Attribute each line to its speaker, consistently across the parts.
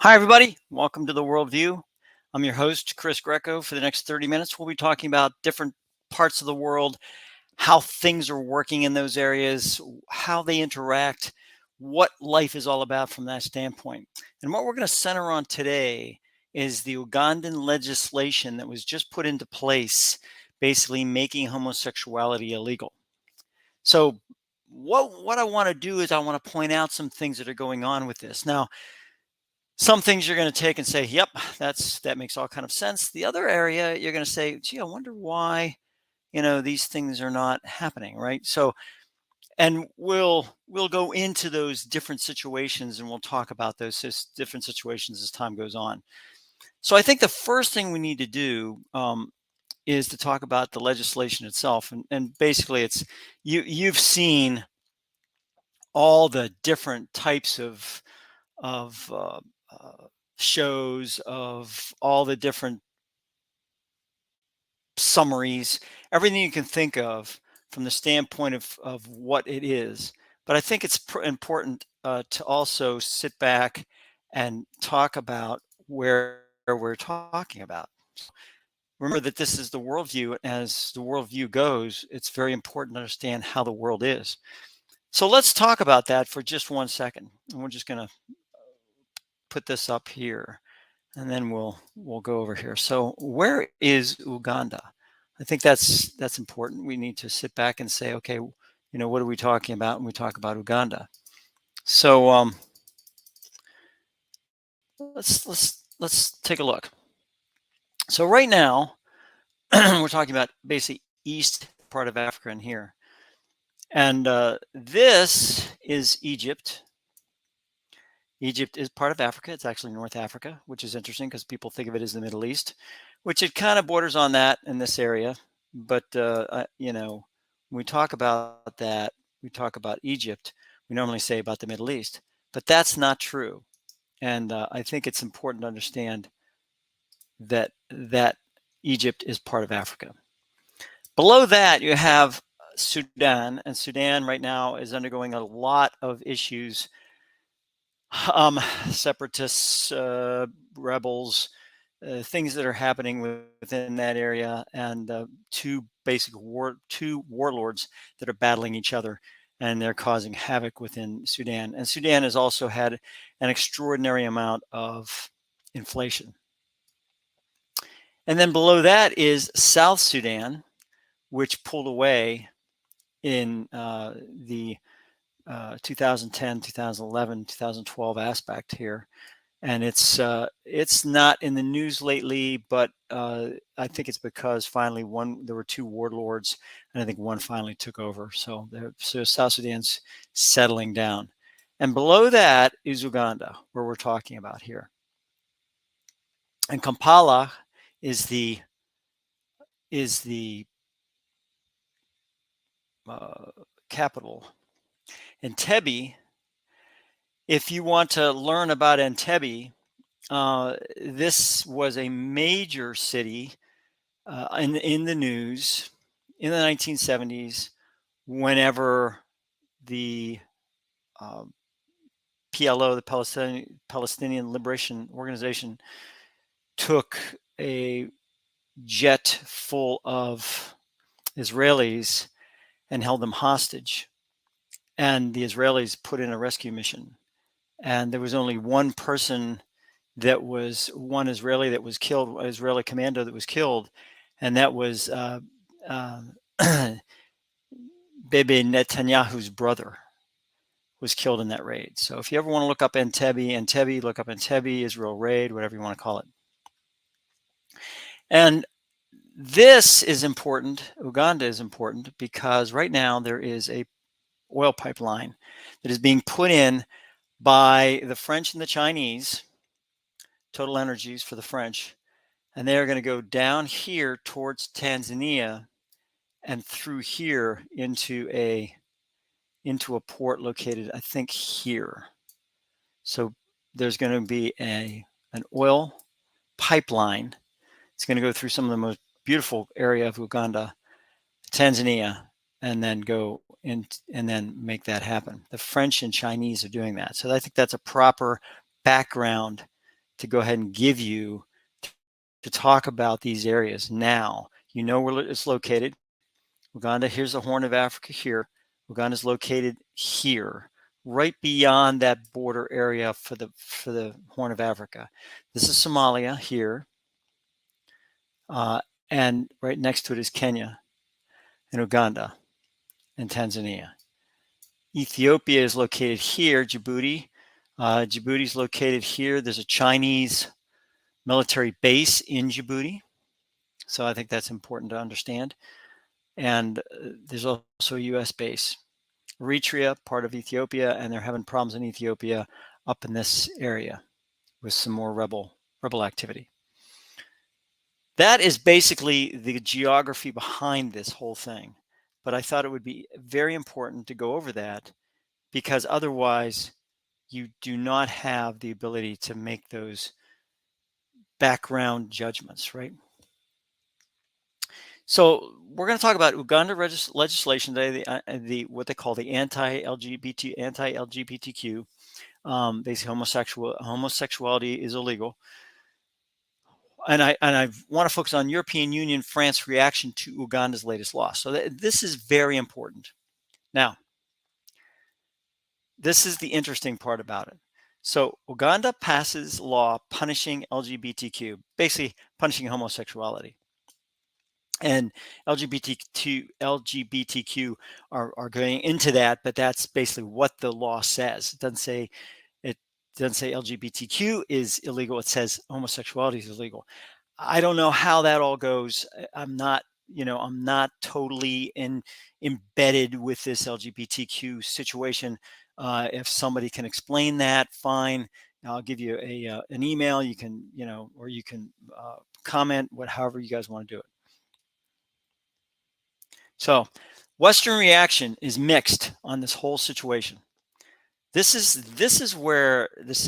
Speaker 1: Hi, everybody. Welcome to the Worldview. I'm your host, Chris Greco. For the next 30 minutes, we'll be talking about different parts of the world, how things are working in those areas, how they interact, what life is all about from that standpoint. And what we're going to center on today is the Ugandan legislation that was just put into place, basically making homosexuality illegal. So, what I want to do is I want to point out some things that are going on with this. Now, some things you're going to take and say, "Yep, that makes all kind of sense." The other area you're going to say, "Gee, I wonder why these things are not happening," right? So, and we'll go into those different situations and we'll talk about those different situations as time goes on. So, I think the first thing we need to do is to talk about the legislation itself, and basically, you've seen all the different types of shows, of all the different summaries, everything you can think of from the standpoint of what it is. But I think it's important to also sit back and talk about where we're talking about. Remember that this is the worldview. As the worldview goes, it's very important to understand how the world is. So let's talk about that for just 1 second. And we're just going to put this up here, and then we'll go over here. So where is Uganda? I think that's important. We need to sit back and say, okay, what are we talking about when we talk about Uganda? So let's take a look. So right now we're talking about basically east part of Africa in here, and this is Egypt. Egypt is part of Africa. It's actually North Africa, which is interesting because people think of it as the Middle East, which it kind of borders on that in this area. But when we talk about that, we talk about Egypt. We normally say about the Middle East, but that's not true. And I think it's important to understand that Egypt is part of Africa. Below that, you have Sudan, and Sudan right now is undergoing a lot of issues. Separatists, rebels, things that are happening within that area, and two warlords that are battling each other, and they're causing havoc within Sudan. And Sudan has also had an extraordinary amount of inflation. And then below that is South Sudan, which pulled away in the 2010, 2011, 2012 aspect here. And it's not in the news lately, but I think it's because finally there were two warlords, and I think one finally took over. So South Sudan's settling down. And below that is Uganda, where we're talking about here. And Kampala is the capital. Entebbe, if you want to learn about Entebbe, this was a major city in the news in the 1970s whenever the PLO, the Palestinian Liberation Organization, took a jet full of Israelis and held them hostage. And the Israelis put in a rescue mission. And there was only one person one Israeli that was killed, an Israeli commando that was killed, and that was Bibi Netanyahu's brother was killed in that raid. So if you ever want to look up Entebbe, look up Entebbe, Israel raid, whatever you want to call it. And this is important. Uganda is important because right now there is a oil pipeline that is being put in by the French and the Chinese, Total Energies for the French, and they are going to go down here towards Tanzania and through here into a port located, I think, here. So there's going to be an oil pipeline. It's going to go through some of the most beautiful area of Uganda, Tanzania, and then go in and then make that happen. The French and Chinese are doing that. So I think that's a proper background to go ahead and give you to talk about these areas now. You know where it's located. Uganda, here's the Horn of Africa here. Uganda is located here, right beyond that border area for the Horn of Africa. This is Somalia here, and right next to it is Kenya and Uganda and Tanzania. Ethiopia is located here, Djibouti. Djibouti is located here. There's a Chinese military base in Djibouti. So I think that's important to understand. And there's also a U.S. base. Eritrea, part of Ethiopia, and they're having problems in Ethiopia up in this area with some more rebel activity. That is basically the geography behind this whole thing. But I thought it would be very important to go over that, because otherwise you do not have the ability to make those background judgments, right? So we're going to talk about Uganda legislation today, the what they call the anti-LGBTQ. Basically, homosexuality is illegal, and I want to focus on European Union, France reaction to Uganda's latest law. So this is very important. Now, this is the interesting part about it. So Uganda passes law punishing LGBTQ, basically punishing homosexuality. And LGBTQ are going into that, but that's basically what the law says. It doesn't say LGBTQ is illegal. It says homosexuality is illegal. I don't know how that all goes. I'm not totally embedded with this LGBTQ situation. If somebody can explain that, fine. I'll give you an email. You can, or you can comment, however you guys want to do it. So Western reaction is mixed on this whole situation. This is where this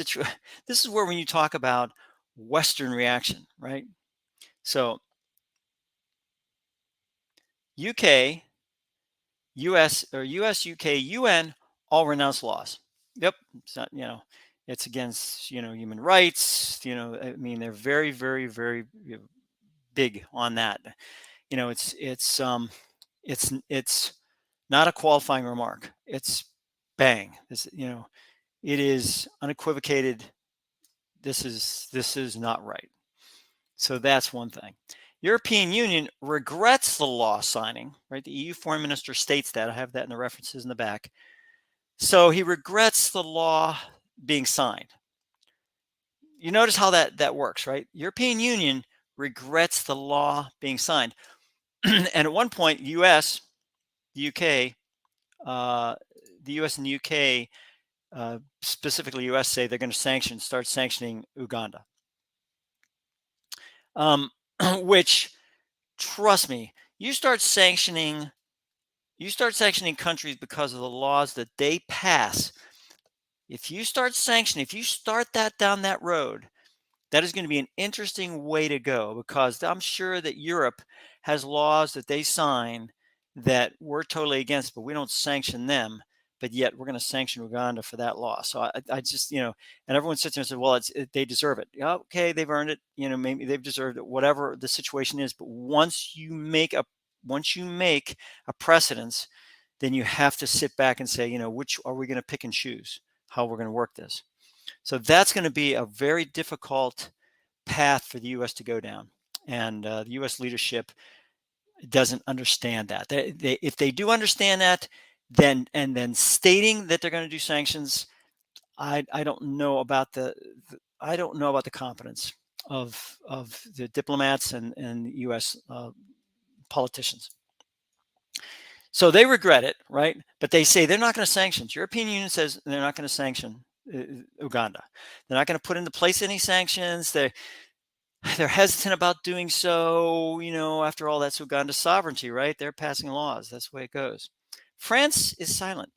Speaker 1: is where when you talk about Western reaction, right? So UK, US, or US, UK, UN all renounce laws. Yep, it's not, it's against, human rights. I mean, they're very, very, very big on that. It's not a qualifying remark. It's bang. It is unequivocated. This is not right. So that's one thing. European Union regrets the law signing, right? The EU foreign minister states that. I have that in the references in the back. So he regrets the law being signed. You notice how that works, right? European Union regrets the law being signed. And at one point, US, the UK, the US and the UK, specifically US, say they're going to start sanctioning Uganda. Which, trust me, you start sanctioning countries because of the laws that they pass. If you start that down that road, that is going to be an interesting way to go, because I'm sure that Europe has laws that they sign that we're totally against, but we don't sanction them. But yet we're going to sanction Uganda for that law. So I just, and everyone sits there and says, well, they deserve it. Okay, they've earned it. Maybe they've deserved it, whatever the situation is. But once you make a precedence, then you have to sit back and say, which are we going to pick and choose how we're going to work this. So that's going to be a very difficult path for the U.S. to go down. And the U.S. leadership doesn't understand that. If they do understand that, then stating that they're going to do sanctions, I don't know about the competence of the diplomats and U.S. Politicians. So they regret it, right? But they say they're not going to sanction. The European Union says they're not going to sanction Uganda. They're not going to put into place any sanctions. They're hesitant about doing so. After all, that's Uganda's sovereignty, right? They're passing laws. That's the way it goes. France is silent.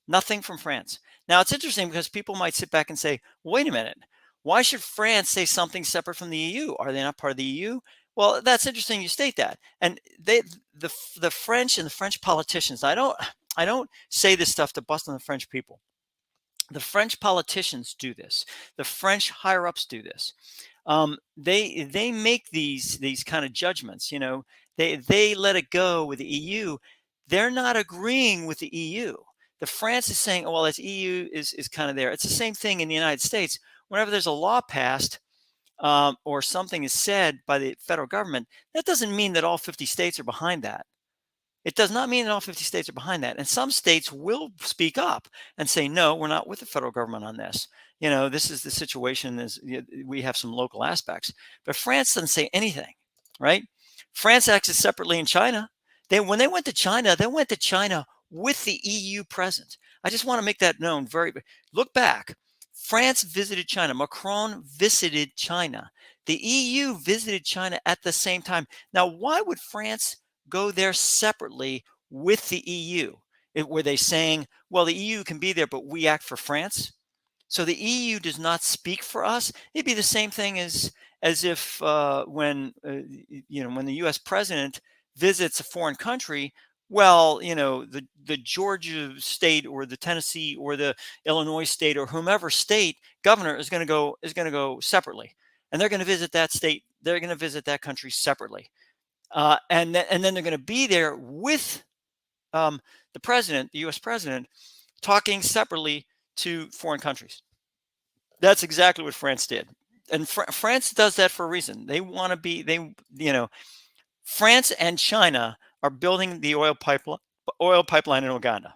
Speaker 1: Nothing from France. Now, it's interesting because people might sit back and say, wait a minute, why should France say something separate from the EU? Are they not part of the EU? Well, that's interesting you state that. And the French and the French politicians, I don't say this stuff to bust on the French people. The French politicians do this. The French higher ups do this. They make these kind of judgments. They let it go with the EU. They're not agreeing with the EU. The France is saying, oh, well, as EU is kind of there. It's the same thing in the United States. Whenever there's a law passed, or something is said by the federal government, that doesn't mean that all 50 states are behind that. It does not mean that all 50 states are behind that. And some states will speak up and say, no, we're not with the federal government on this. This is the situation. We have some local aspects. But France doesn't say anything, right? France acts separately in China. When they went to China, they went to China with the EU present. I just want to make that known. Look back. France visited China. Macron visited China. The EU visited China at the same time. Now, why would France go there separately with the EU? Were they saying, well, the EU can be there, but we act for France? So the EU does not speak for us. It'd be the same thing as if when the U.S. president visits a foreign country. Well, the Georgia state or the Tennessee or the Illinois state or whomever state governor is going to go separately, and they're going to visit that state. They're going to visit that country separately. And then they're going to be there with the president, the U.S. president, talking separately to foreign countries. That's exactly what France did, and France does that for a reason. They want to be. France and China are building the oil pipeline in Uganda.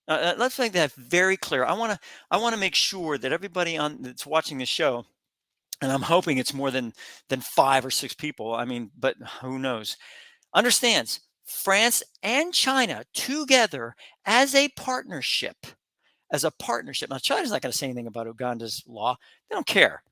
Speaker 1: Let's make that very clear. I want to make sure that everybody that's watching the show, and I'm hoping it's more than 5 or 6 people. I mean, but who knows? Understands France and China together as a partnership. Now, China's not going to say anything about Uganda's law. They don't care.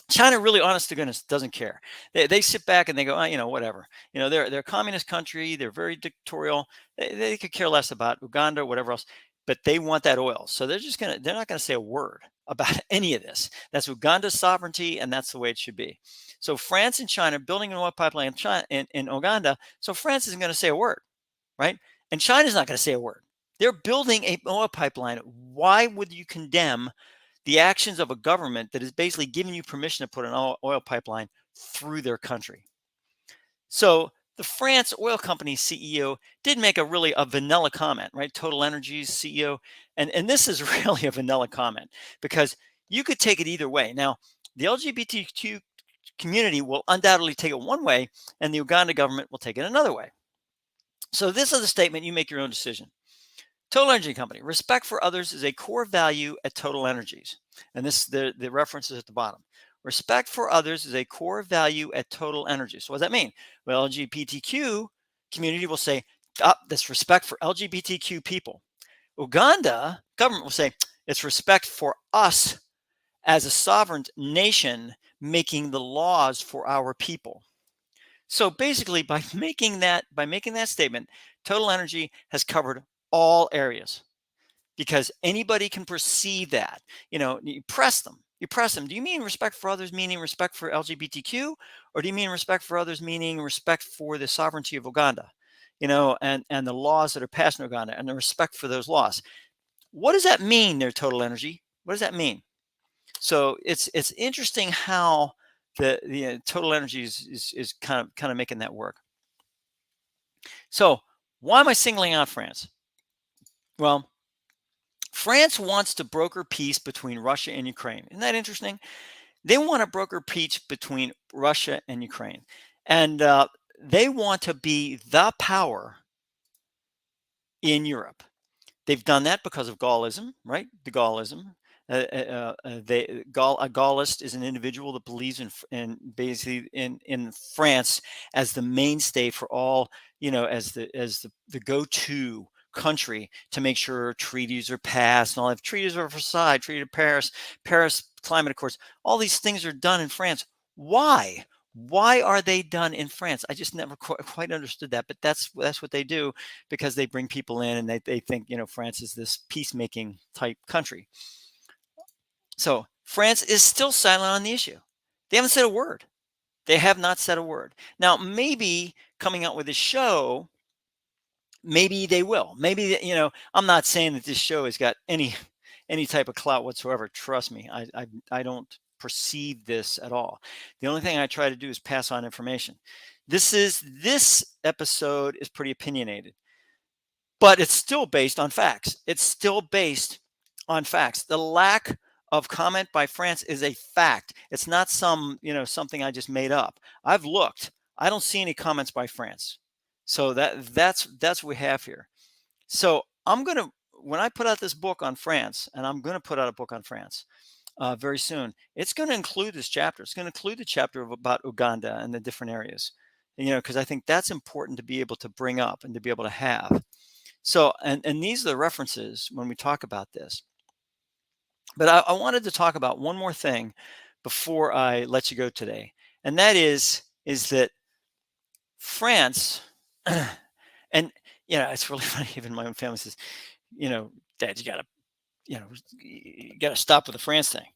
Speaker 1: China really, honest to goodness, doesn't care. They sit back and they go, whatever. They're a communist country. They're very dictatorial. They could care less about Uganda or whatever else, but they want that oil. So they're not going to say a word about any of this. That's Uganda's sovereignty, and that's the way it should be. So France and China building an oil pipeline in Uganda. So France isn't going to say a word, right? And China's not going to say a word. They're building an oil pipeline. Why would you condemn the actions of a government that is basically giving you permission to put an oil pipeline through their country? So the France oil company CEO did make a vanilla comment, right? Total Energy's CEO. And this is really a vanilla comment because you could take it either way. Now, the LGBTQ community will undoubtedly take it one way, and the Uganda government will take it another way. So this is the statement. You make your own decision. Total Energy Company, respect for others is a core value at Total Energies. And the reference is at the bottom. Respect for others is a core value at Total Energies. So what does that mean? Well, LGBTQ community will say, this respect for LGBTQ people. Uganda government will say, it's respect for us as a sovereign nation making the laws for our people. So basically, by making that statement, Total Energy has covered all areas because anybody can perceive that. You press them. Do you mean respect for others meaning respect for LGBTQ, or do you mean respect for others meaning respect for the sovereignty of Uganda, and the laws that are passed in Uganda and the respect for those laws? What does that mean? Their Total Energy. What does that mean? So it's interesting how the Total Energy is kind of making that work. So why am I singling out France? Well, France wants to broker peace between Russia and Ukraine. Isn't that interesting? They want to broker peace between Russia and Ukraine. And they want to be the power in Europe. They've done that because of Gaullism, right? The Gaullism. A Gaullist is an individual that believes in basically in France as the mainstay for all, as the go-to country to make sure treaties are passed and all that. Treaties are Versailles, Treaty of Paris Climate Accords. All these things are done in France. Why? Why are they done in France? I just never quite understood that, but that's what they do because they bring people in and they think, France is this peacemaking type country. So France is still silent on the issue. They haven't said a word. They have not said a word. Now, maybe coming out with a show, maybe they will. Maybe, I'm not saying that this show has got any any type of clout whatsoever. Trust me, I don't perceive this at all. The only thing I try to do is pass on information. This episode is pretty opinionated, but it's still based on facts. It's still based on facts. The lack of comment by France is a fact. It's not something I just made up. I've looked. I don't see any comments by France. So that's what we have here. So I'm gonna when I put out this book on France, and I'm gonna put out a book on France very soon. It's going to include this chapter. It's going to include the chapter about Uganda and the different areas. Because I think that's important to be able to bring up and to be able to have. So, and these are the references when we talk about this. But I wanted to talk about one more thing before I let you go today, and that is that France, and it's really funny. Even my own family says, Dad, you got to stop with the France thing.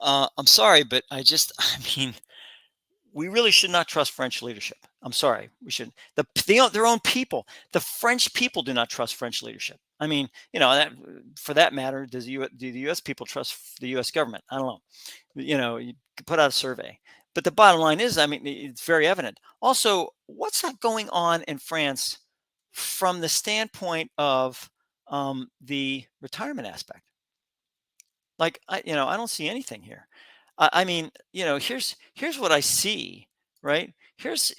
Speaker 1: I'm sorry, but I mean, we really should not trust French leadership. I'm sorry, we shouldn't. Their own people, the French people, do not trust French leadership. I mean, for that matter, do the U.S. people trust the U.S. government? I don't know. You put out a survey, but the bottom line is, I mean, it's very evident. Also, what's not going on in France from the standpoint of the retirement aspect? Like I don't see anything here. I mean, here's what I see, right? Here's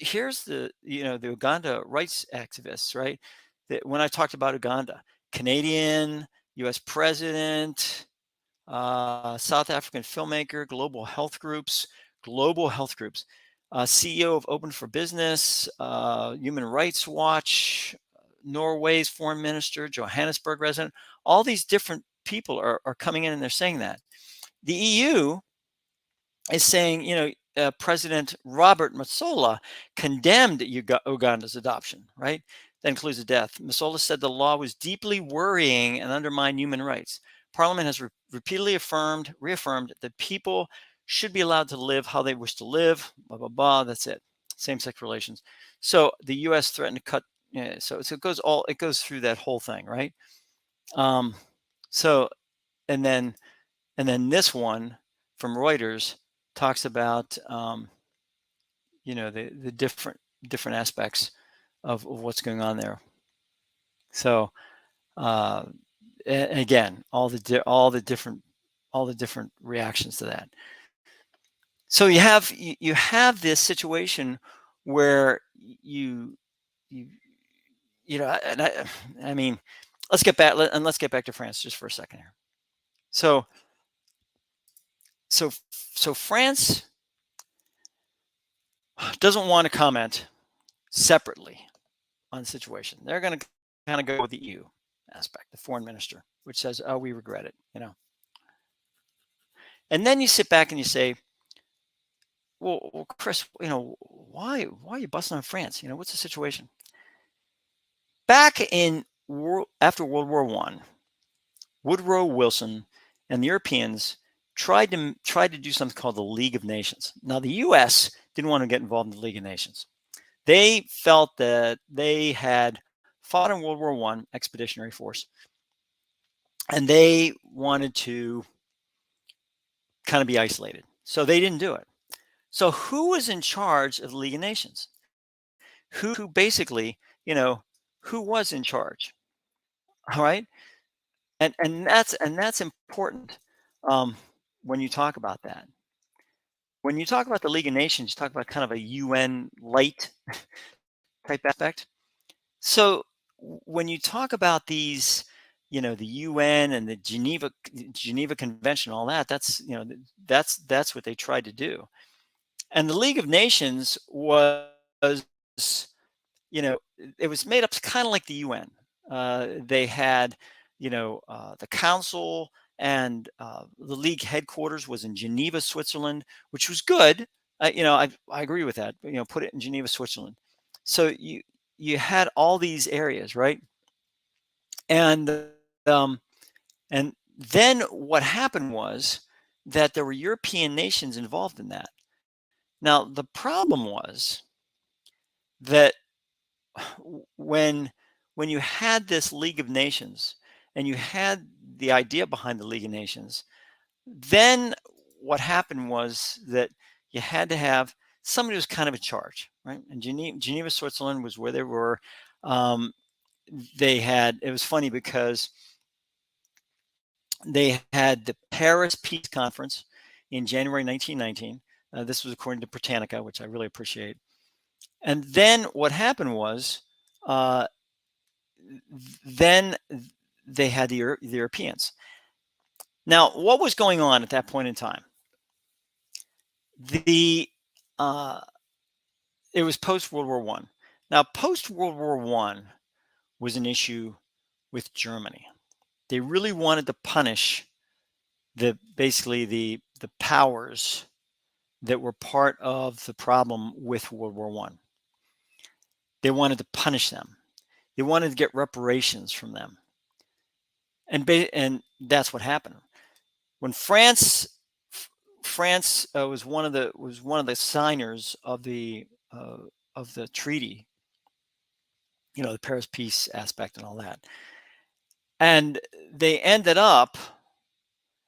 Speaker 1: the Uganda rights activists, right? That when I talked about Uganda, Canadian, U.S. president, South African filmmaker, global health groups, CEO of Open for Business, Human Rights Watch, Norway's foreign minister, Johannesburg resident, all these different people are coming in and they're saying that. The EU is saying, President Robert Masola condemned Uganda's adoption, right? That includes the death. Masola said the law was deeply worrying and undermined human rights. Parliament has repeatedly reaffirmed that people should be allowed to live how they wish to live, blah, blah, blah. That's it. Same-sex relations. So the U.S. threatened to cut. So it goes through that whole thing, right? So, and then this one from Reuters talks about the different aspects of what's going on there. So again, all the different reactions to that. So you have this situation where I mean, let's get back to France just for a second here. So France doesn't want to comment separately on the situation. They're going to kind of go with the EU aspect, the foreign minister, which says, "Oh, we regret it," And then you sit back and you say, "Well, Chris, why are you busting on France? What's the situation?" Back after World War I, Woodrow Wilson and the Europeans tried to do something called the League of Nations. Now, the U.S. didn't want to get involved in the League of Nations. They felt that they had fought in World War I, Expeditionary Force, and they wanted to kind of be isolated. So they didn't do it. So who was in charge of the League of Nations? Who basically, who was in charge? All right. And that's important when you talk about that. When you talk about the League of Nations, you talk about kind of a UN light type aspect. So when you talk about these, the UN and the Geneva Convention, all that, that's what they tried to do. And the League of Nations was, it was made up kind of like the UN. They had, the council, and the league headquarters was in Geneva, Switzerland, which was good. I agree with that. Put it in Geneva, Switzerland. So you had all these areas, right? And then what happened was that there were European nations involved in that. Now the problem was that when you had this League of Nations and you had the idea behind the League of Nations, then what happened was that you had to have somebody who was kind of in charge, right? And Geneva, Switzerland was where they were. Um, they had, it was funny because they had the Paris Peace Conference in January 1919. This was according to Britannica, which I really appreciate. And then what happened was, uh, then they had the Europeans. Now, what was going on at that point in time? The uh, It was post World War One. Now, post World War One was an issue with Germany. They really wanted to punish basically the powers that were part of the problem with World War One. They wanted to punish them. They wanted to get reparations from them, and that's what happened when France was one of the signers uh, of the treaty, the Paris peace aspect and all that, and they ended up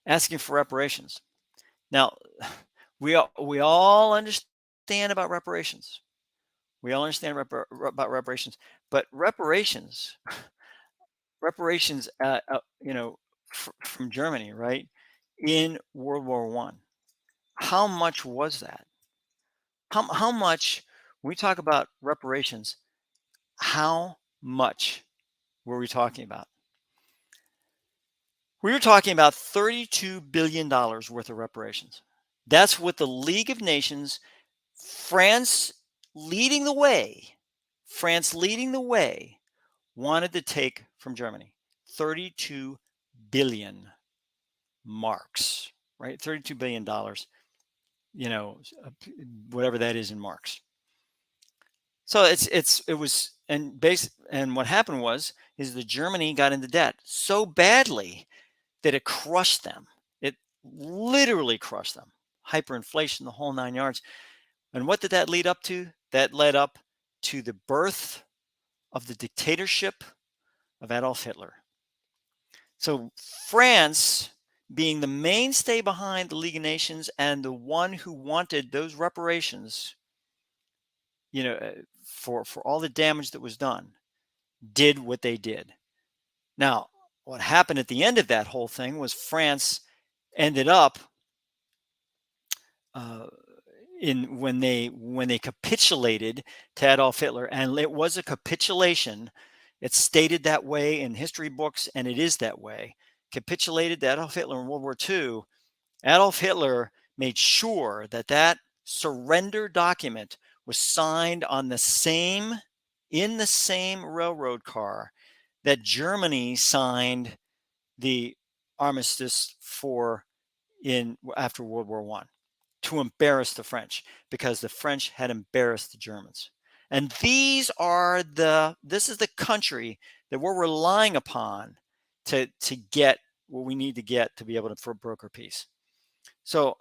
Speaker 1: asking for reparations. Now, we all understand about reparations. We all understand about reparations, but reparations, from Germany, right, in World War One. How much was that? How much? When we talk about reparations, how much were we talking about? We were talking about $32 billion worth of reparations. That's what the League of Nations, France leading the way, France leading the way, wanted to take from Germany. 32 billion marks, right? $32 billion, whatever that is in marks. So it was, and what happened is the Germany got into debt so badly that it crushed them. It literally crushed them. Hyperinflation, the whole 9 yards. And what did that lead up to? That led up to the birth of the dictatorship of Adolf Hitler. So France, being the mainstay behind the League of Nations and the one who wanted those reparations, for all the damage that was done, did what they did. Now, what happened at the end of that whole thing was France ended up uh, when they capitulated to Adolf Hitler, and it was a capitulation. It's stated that way in history books, and it is that way. Capitulated to Adolf Hitler in World War II. Adolf Hitler made sure that surrender document was signed in the same railroad car that Germany signed the armistice for after World War One, to embarrass the French, because the French had embarrassed the Germans. And this is the country that we're relying upon to get what we need to get to be able to broker peace. So,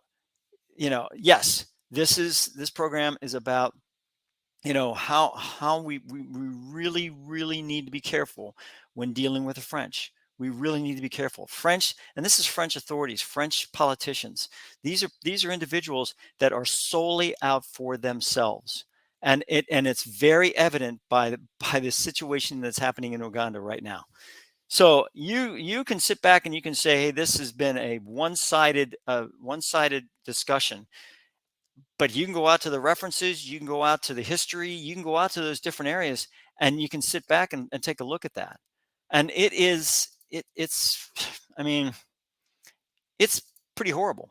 Speaker 1: yes, this program is about, how we really, really need to be careful when dealing with the French. We really need to be careful. French, and this is French authorities, French politicians. These are individuals that are solely out for themselves. And it's very evident by the situation that's happening in Uganda right now. So you can sit back and you can say, hey, this has been a one-sided discussion. But you can go out to the references, you can go out to the history, you can go out to those different areas, and you can sit back and take a look at that. And it's I mean, it's pretty horrible.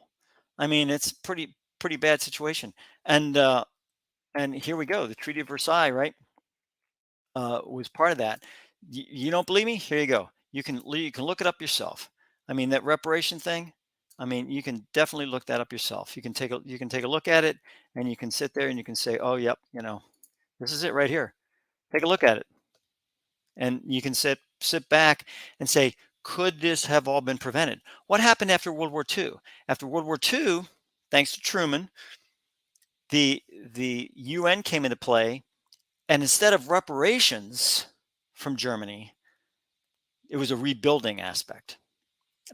Speaker 1: I mean, it's pretty bad situation. And here we go. The Treaty of Versailles, right, was part of that. You don't believe me? Here you go. You can look it up yourself. I mean, that reparation thing. I mean, you can definitely look that up yourself. You can take a look at it, and you can sit there and you can say, "Oh, yep, this is it right here. Take a look at it," and you can sit back and say, "Could this have all been prevented?" What happened after World War II? After World War II, thanks to Truman, the UN came into play, and instead of reparations from Germany, It was a rebuilding aspect,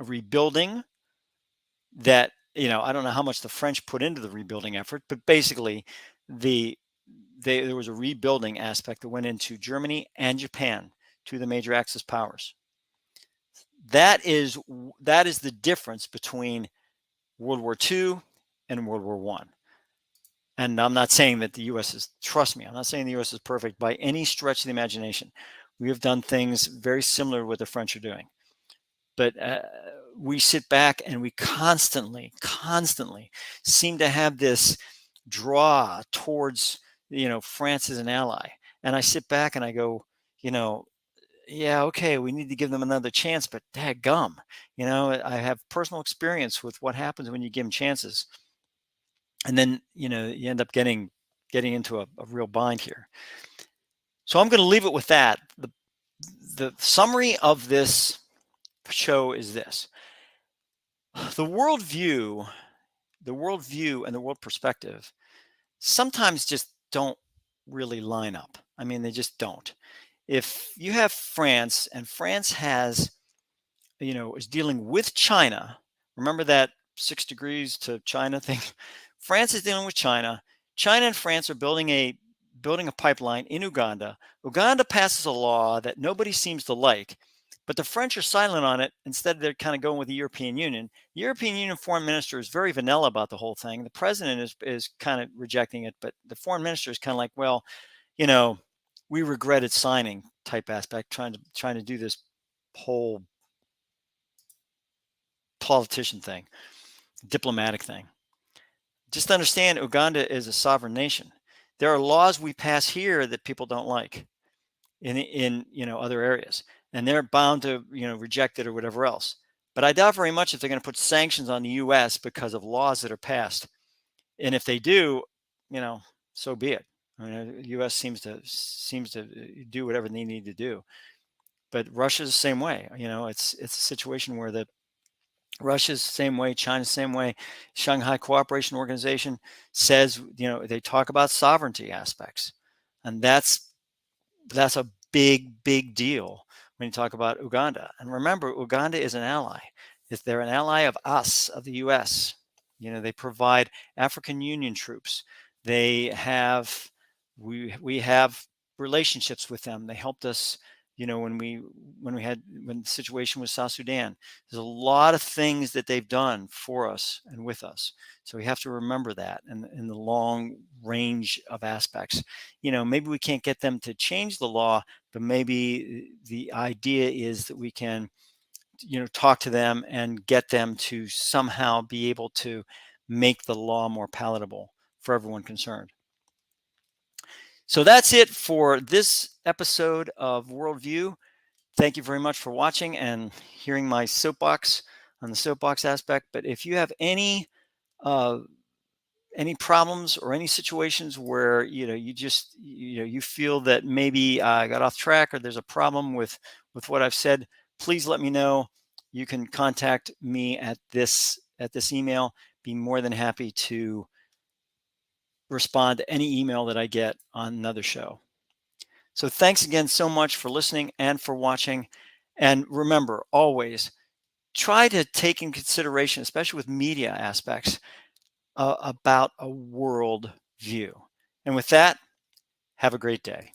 Speaker 1: a rebuilding that, I don't know how much the French put into the rebuilding effort, but basically the there was a rebuilding aspect that went into Germany and Japan, two of the major Axis powers. That is the difference between World War II and World War One. And I'm not saying that the U.S. is, trust me, I'm not saying the U.S. is perfect by any stretch of the imagination. We have done things very similar to what the French are doing. But we sit back and we constantly seem to have this draw towards, France as an ally. And I sit back and I go, yeah, okay, we need to give them another chance, but dadgum, I have personal experience with what happens when you give them chances. And then, you end up getting into a real bind here. So I'm going to leave it with that. The summary of this show is this. The worldview and the world perspective sometimes just don't really line up. I mean, they just don't. If you have France and France has, is dealing with China, remember that 6 degrees to China thing? France is dealing with China. China and France are building a pipeline in Uganda. Uganda passes a law that nobody seems to like, but the French are silent on it. Instead, they're kind of going with the European Union. The European Union foreign minister is very vanilla about the whole thing. The president is kind of rejecting it, but the foreign minister is kind of like, well, we regretted signing type aspect, trying to do this whole politician thing, diplomatic thing. Just understand, Uganda is a sovereign nation. There are laws we pass here that people don't like in other areas, and they're bound to reject it or whatever else. But I doubt very much if they're going to put sanctions on the U.S. because of laws that are passed. And if they do, so be it. I mean, the U.S. seems to do whatever they need to do. But Russia's the same way. It's a situation where Russia's the same way, China's the same way. Shanghai Cooperation Organization says, they talk about sovereignty aspects, and that's a big deal when you talk about Uganda. And remember, Uganda is an ally. If they're an ally of us, of the U.S., they provide African Union troops. We have relationships with them. They helped us, when the situation with South Sudan. There's a lot of things that they've done for us and with us. So we have to remember that in the long range of aspects. Maybe we can't get them to change the law, but maybe the idea is that we can, talk to them and get them to somehow be able to make the law more palatable for everyone concerned. So that's it for this episode of Worldview. Thank you very much for watching and hearing my soapbox on the soapbox aspect. But if you have any problems or any situations where you feel that maybe I got off track or there's a problem with what I've said, please let me know. You can contact me at this email. Be more than happy to respond to any email that I get on another show. So thanks again so much for listening and for watching. And remember, always try to take in consideration, especially with media aspects, about a world view. And with that, have a great day.